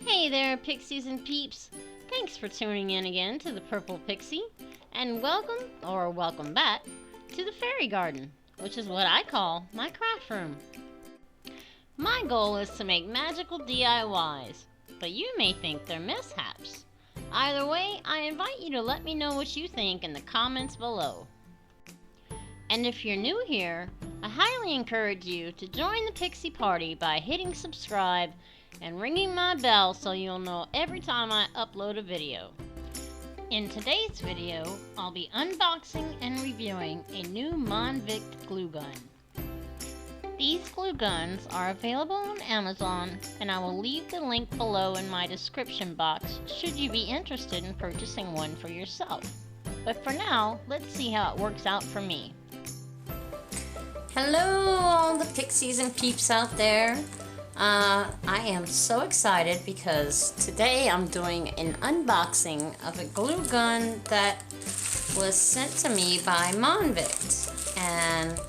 Hey there, Pixies and Peeps. Thanks for tuning in again to the Purple Pixie, and welcome back to the Fairy Garden, which is what I call my craft room. My goal is to make magical DIYs, but you may think they're mishaps. Either way, I invite you to let me know what you think in the comments below. And if you're new here, I highly encourage you to join the Pixie Party by hitting subscribe and ringing my bell so you'll know every time I upload a video. In today's video, I'll be unboxing and reviewing a new Monvict glue gun. These glue guns are available on Amazon, and I will leave the link below in my description box should you be interested in purchasing one for yourself. But for now, let's see how it works out for me. Hello all the Pixies and Peeps out there. I am so excited because today I'm doing an unboxing of a glue gun that was sent to me by Monvict. And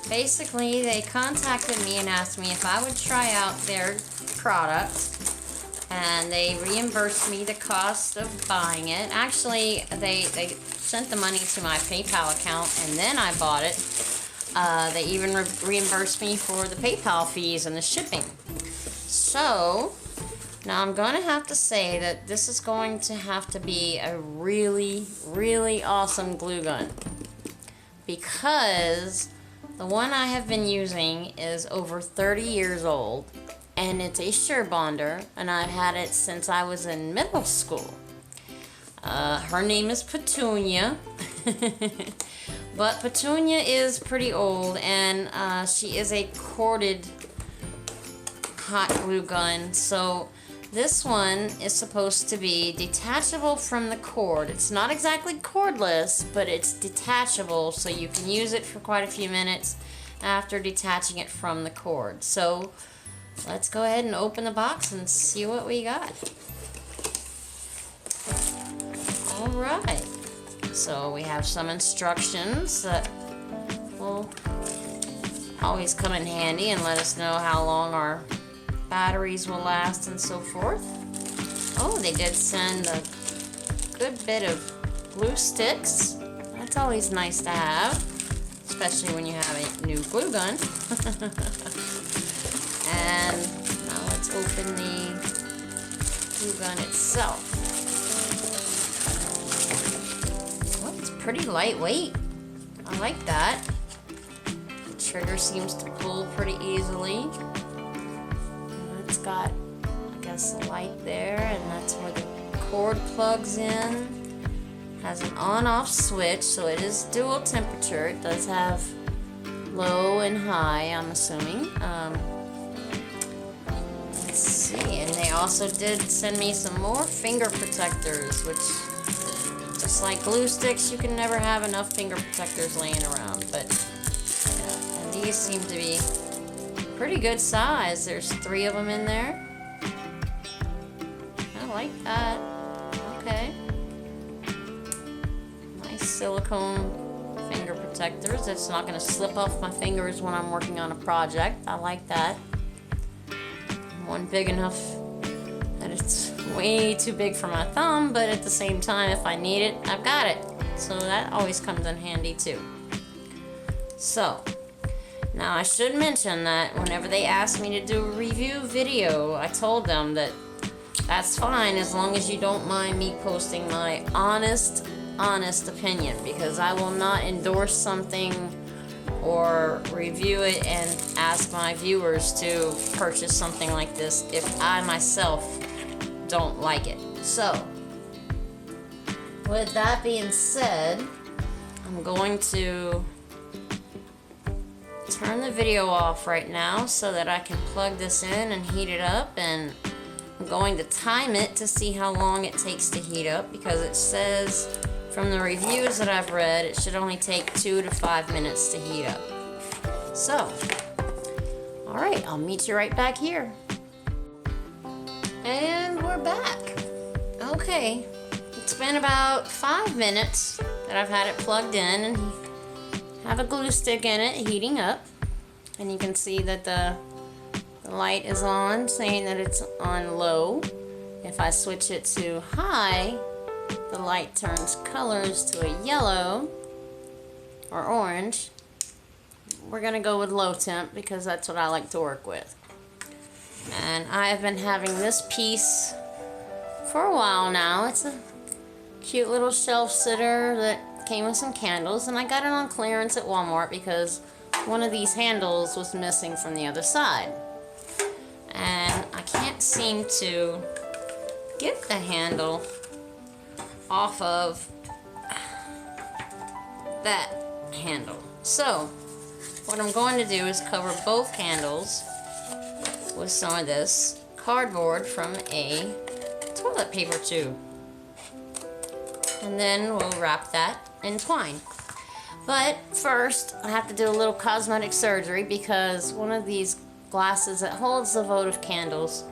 basically they contacted me and asked me if I would try out their product, and they reimbursed me the cost of buying it. Actually, they sent the money to my PayPal account and then I bought it. They even reimbursed me for the PayPal fees and the shipping. So, now I'm going to have to say that this is going to have to be a really, really awesome glue gun. Because the one I have been using is over 30 years old. And it's a Surebonder, and I've had it since I was in middle school. Her name is Petunia. But Petunia is pretty old, and she is a corded hot glue gun. So this one is supposed to be detachable from the cord. It's not exactly cordless, but it's detachable, so you can use it for quite a few minutes after detaching it from the cord. So let's go ahead and open the box and see what we got. Alright, so we have some instructions that will always come in handy and let us know how long our batteries will last and so forth. Oh, they did send a good bit of glue sticks. That's always nice to have, especially when you have a new glue gun. And now let's open the glue gun itself. Oh, it's pretty lightweight. I like that. The trigger seems to pull pretty easily. It's got, I guess, a light there, and that's where the cord plugs in. Has an on-off switch, so it is dual temperature. It does have low and high, I'm assuming. Let's see, and they also did send me some more finger protectors, which, just like glue sticks, you can never have enough finger protectors laying around. But yeah, and these seem to be pretty good size. There's 3 of them in there. I like that. Okay. Nice silicone finger protectors. It's not going to slip off my fingers when I'm working on a project. I like that. One big enough that it's way too big for my thumb, but at the same time, if I need it, I've got it. So that always comes in handy too. So, now I should mention that whenever they asked me to do a review video, I told them that that's fine as long as you don't mind me posting my honest opinion, because I will not endorse something or review it and ask my viewers to purchase something like this if I myself don't like it. So, with that being said, I'm going to turn the video off right now so that I can plug this in and heat it up, and I'm going to time it to see how long it takes to heat up, because it says from the reviews that I've read it should only take 2 to 5 minutes to heat up. So, alright, I'll meet you right back here. And we're back. Okay, it's been about 5 minutes that I've had it plugged in and have a glue stick in it heating up, and you can see that the light is on, saying that it's on low, If I switch it to high, the light turns colors to a yellow or orange. We're gonna go with low temp because that's what I like to work with. And I've been having this piece for a while now. It's a cute little shelf sitter that came with some candles, and I got it on clearance at Walmart because one of these handles was missing from the other side. And I can't seem to get the handle off of that handle. So what I'm going to do is cover both handles with some of this cardboard from a toilet paper tube. And then we'll wrap that in twine. But first, I have to do a little cosmetic surgery because one of these glasses that holds the votive candles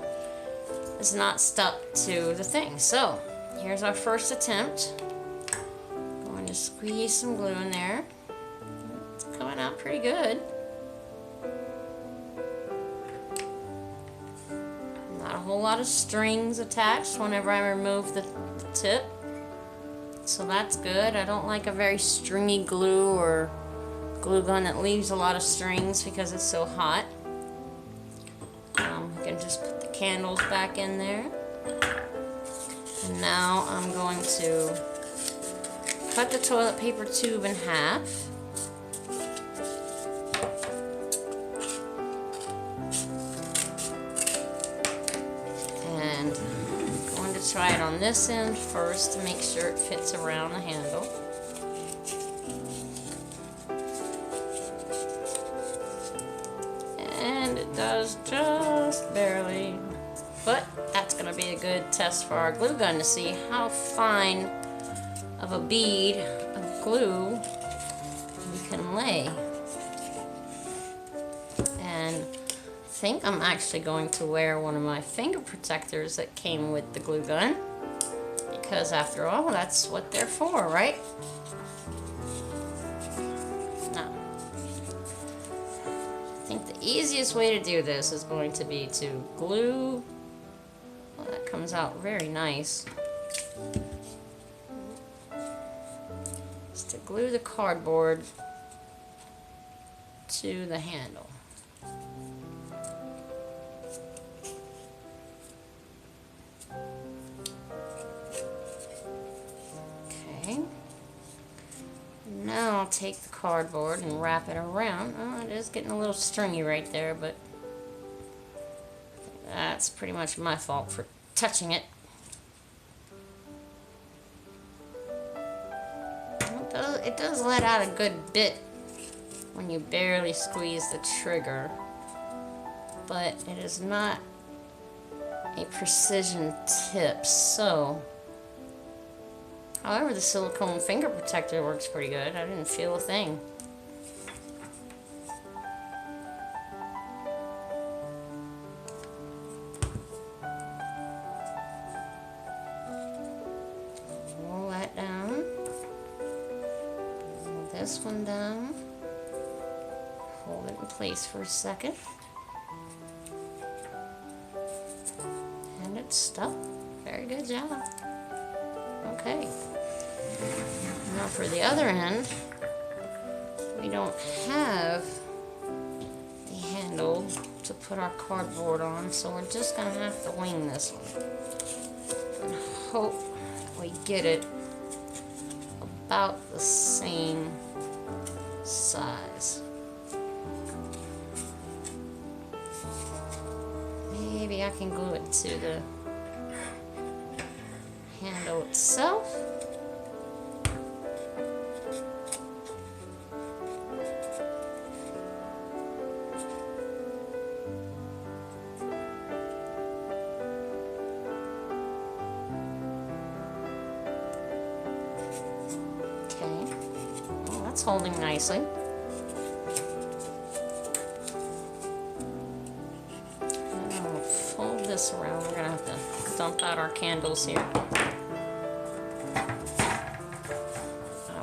is not stuck to the thing. So here's our first attempt. I'm going to squeeze some glue in there. It's coming out pretty good. Not a whole lot of strings attached whenever I remove the tip. So that's good. I don't like a very stringy glue or glue gun that leaves a lot of strings because it's so hot. You can just put the candles back in there. And now I'm going to cut the toilet paper tube in half. And I'm going to try it on this end first to make sure it fits around the handle. And it does just barely. But that's going to be a good test for our glue gun to see how fine of a bead of glue we can lay. And I think I'm actually going to wear one of my finger protectors that came with the glue gun, because after all, that's what they're for, right? Now, I think the easiest way to do this is going to be to glue. Well, that comes out very nice. Is to glue the cardboard to the handle. Okay. Now I'll take the cardboard and wrap it around. Oh, it is getting a little stringy right there, but that's pretty much my fault for touching it. It does let out a good bit when you barely squeeze the trigger, but it is not a precision tip. So, however, the silicone finger protector works pretty good. I didn't feel a thing. Roll that down. Roll this one down. Hold it in place for a second. And it's stuck. Very good job. Okay. Now for the other end, we don't have the handle to put our cardboard on, so we're just going to have to wing this one. And hope we get it about the same size. Maybe I can glue it to the handle itself. Okay, well, that's holding nicely. This around. We're gonna have to dump out our candles here. I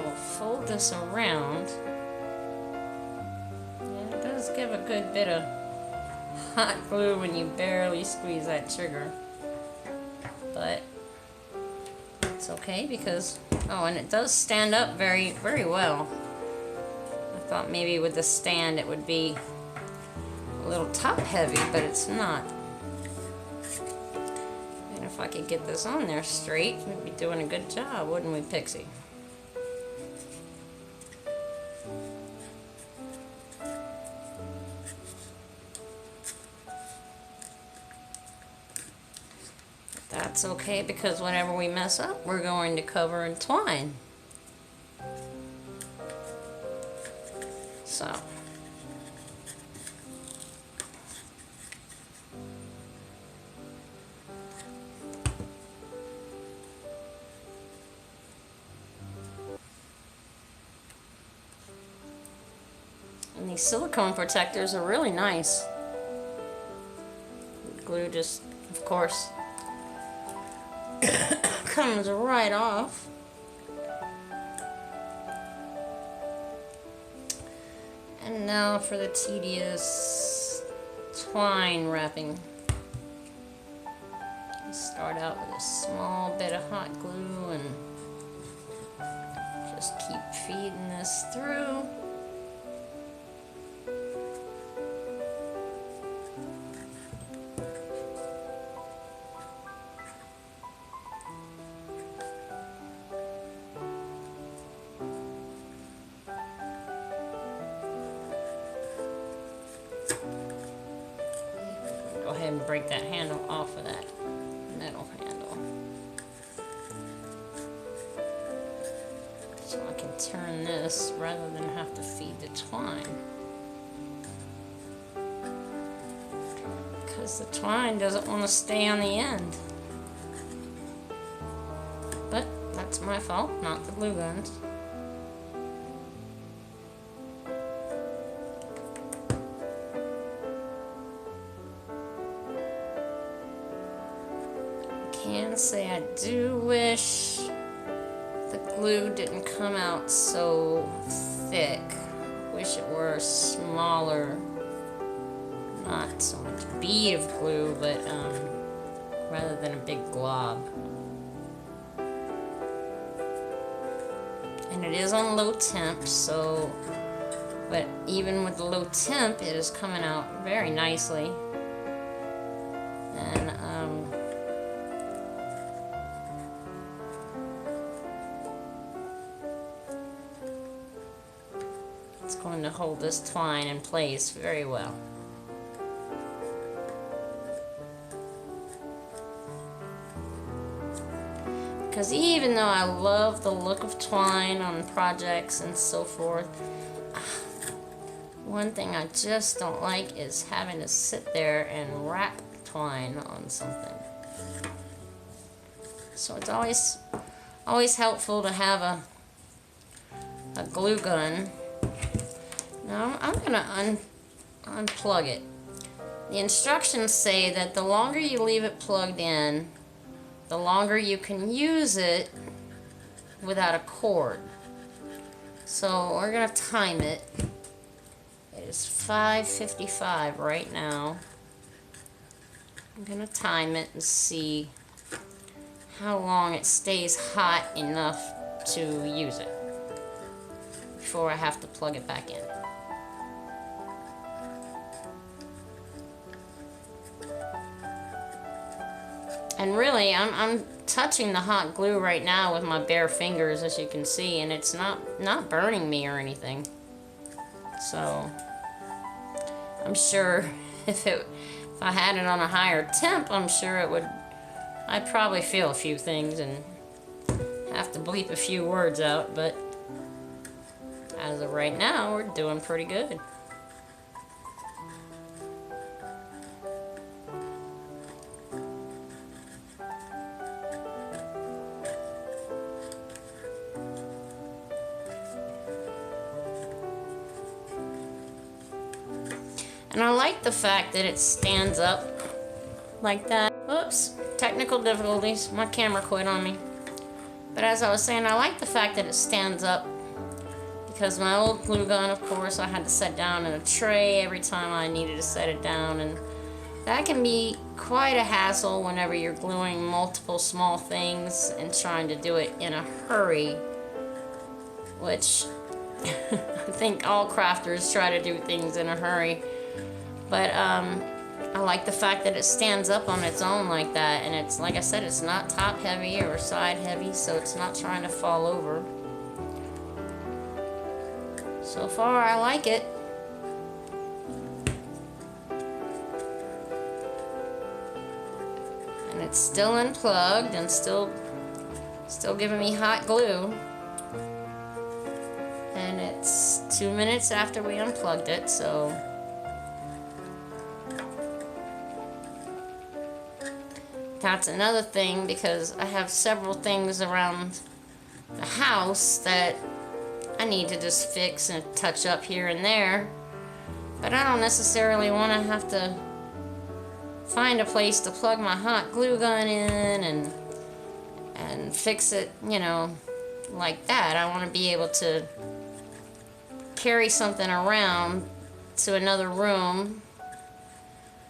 will fold this around. Yeah, it does give a good bit of hot glue when you barely squeeze that trigger. but it's okay because, oh, and it does stand up very, very well. I thought maybe with the stand it would be a little top heavy, but it's not. And if I could get this on there straight, we'd be doing a good job, wouldn't we, Pixie? That's okay, because whenever we mess up, we're going to cover in twine. So. And these silicone protectors are really nice. The glue just, of course, comes right off. And now for the tedious twine wrapping. Start out with a small bit of hot glue and just keep feeding this through. Go ahead and break that handle off of that metal handle. So I can turn this rather than have to feed the twine. Because the twine doesn't want to stay on the end. But that's my fault, not the glue guns. Can say I do wish the glue didn't come out so thick. Wish it were smaller, not so much bead of glue, but rather than a big glob. And it is on low temp, so, but even with the low temp, it is coming out very nicely. And it's going to hold this twine in place very well. Because even though I love the look of twine on projects and so forth, one thing I just don't like is having to sit there and wrap twine on something. So it's always helpful to have a glue gun. Now I'm going to unplug it. The instructions say that the longer you leave it plugged in, the longer you can use it without a cord. So we're going to time it. It is 5:55 right now. I'm going to time it and see how long it stays hot enough to use it before I have to plug it back in. And really, I'm touching the hot glue right now with my bare fingers, as you can see, and it's not burning me or anything. So I'm sure if I had it on a higher temp, I'm sure it would. I'd probably feel a few things and have to bleep a few words out, but as of right now, we're doing pretty good. And I like the fact that it stands up like that. Oops, technical difficulties. My camera quit on me. But as I was saying, I like the fact that it stands up, because my old glue gun, of course, I had to set down in a tray every time I needed to set it down, and that can be quite a hassle whenever you're gluing multiple small things and trying to do it in a hurry, which I think all crafters try to do things in a hurry. But I like the fact that it stands up on its own like that, and it's, like I said, it's not top heavy or side heavy, so it's not trying to fall over. So far, I like it. And it's still unplugged and still giving me hot glue. And it's 2 minutes after we unplugged it, so that's another thing, because I have several things around the house that I need to just fix and touch up here and there, but I don't necessarily want to have to find a place to plug my hot glue gun in and fix it, you know, like that. I want to be able to carry something around to another room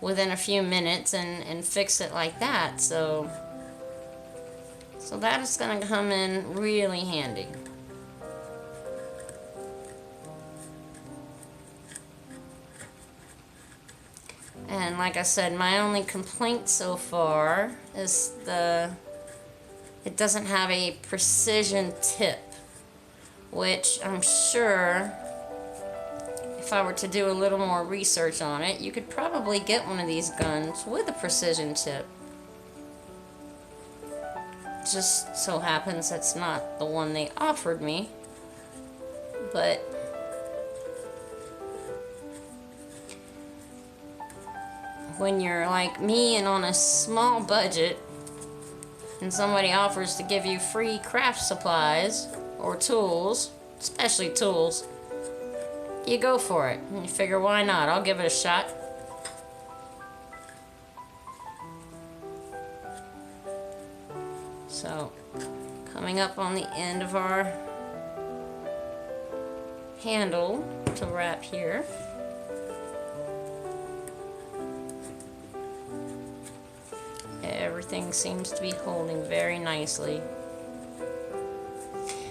within a few minutes and fix it like that. So that is going to come in really handy. And like I said, my only complaint so far is it doesn't have a precision tip, which I'm sure if I were to do a little more research on it, you could probably get one of these guns with a precision tip. Just so happens that's not the one they offered me, but when you're like me and on a small budget and somebody offers to give you free craft supplies or tools, especially tools, you go for it. And you figure, why not? I'll give it a shot. So, coming up on the end of our handle to wrap here. Everything seems to be holding very nicely.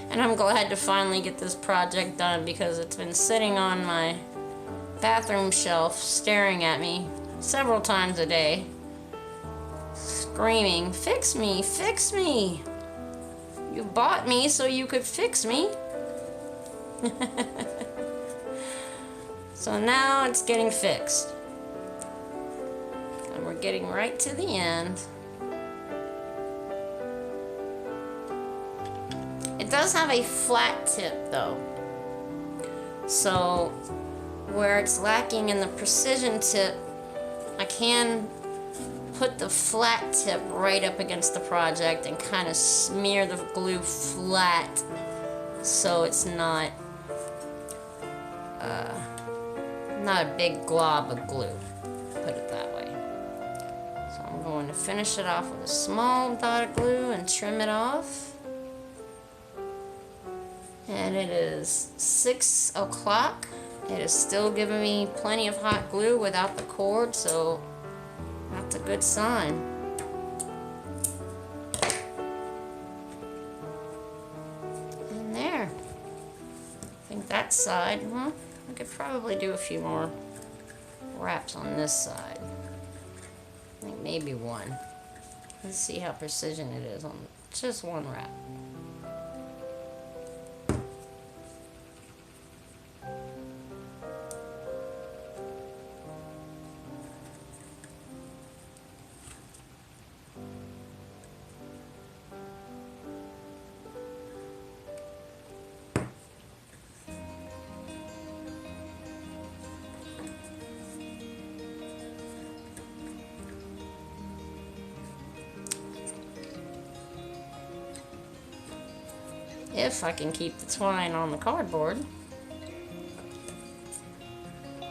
And I'm glad to finally get this project done, because it's been sitting on my bathroom shelf staring at me several times a day, screaming, "Fix me, fix me! You bought me so you could fix me." So now it's getting fixed. And we're getting right to the end. It does have a flat tip though, so where it's lacking in the precision tip, I can put the flat tip right up against the project and kind of smear the glue flat, so it's not a big glob of glue, put it that way. So I'm going to finish it off with a small dot of glue and trim it off. And it is 6 o'clock. It is still giving me plenty of hot glue without the cord, so that's a good sign. And there. I think that side, well, I could probably do a few more wraps on this side. I think maybe one. Let's see how precision it is on just one wrap. If I can keep the twine on the cardboard. I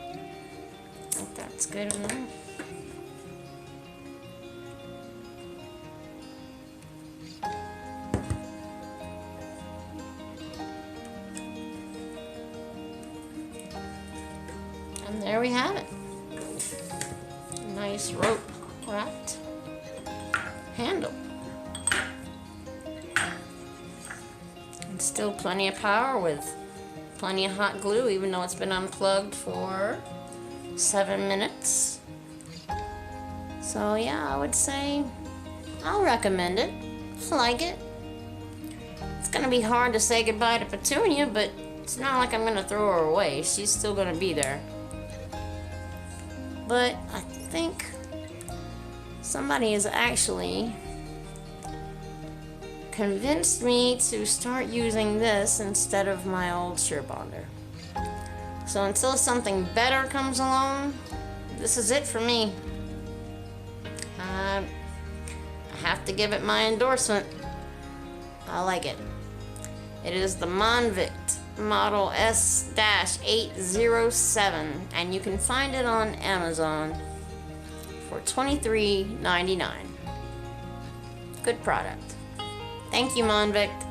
think that's good enough. And there we have it. Nice rope wrapped handle. And still plenty of power with plenty of hot glue, even though it's been unplugged for 7 minutes. So yeah, I would say I'll recommend it. I like it. It's gonna be hard to say goodbye to Petunia, but it's not like I'm gonna throw her away. She's still gonna be there. But I think somebody has actually convinced me to start using this instead of my old Surebonder. So until something better comes along, this is it for me. I have to give it my endorsement. I like it. It is the Monvict model S-807, and you can find it on Amazon for $23.99. Good product. Thank you, Monvict.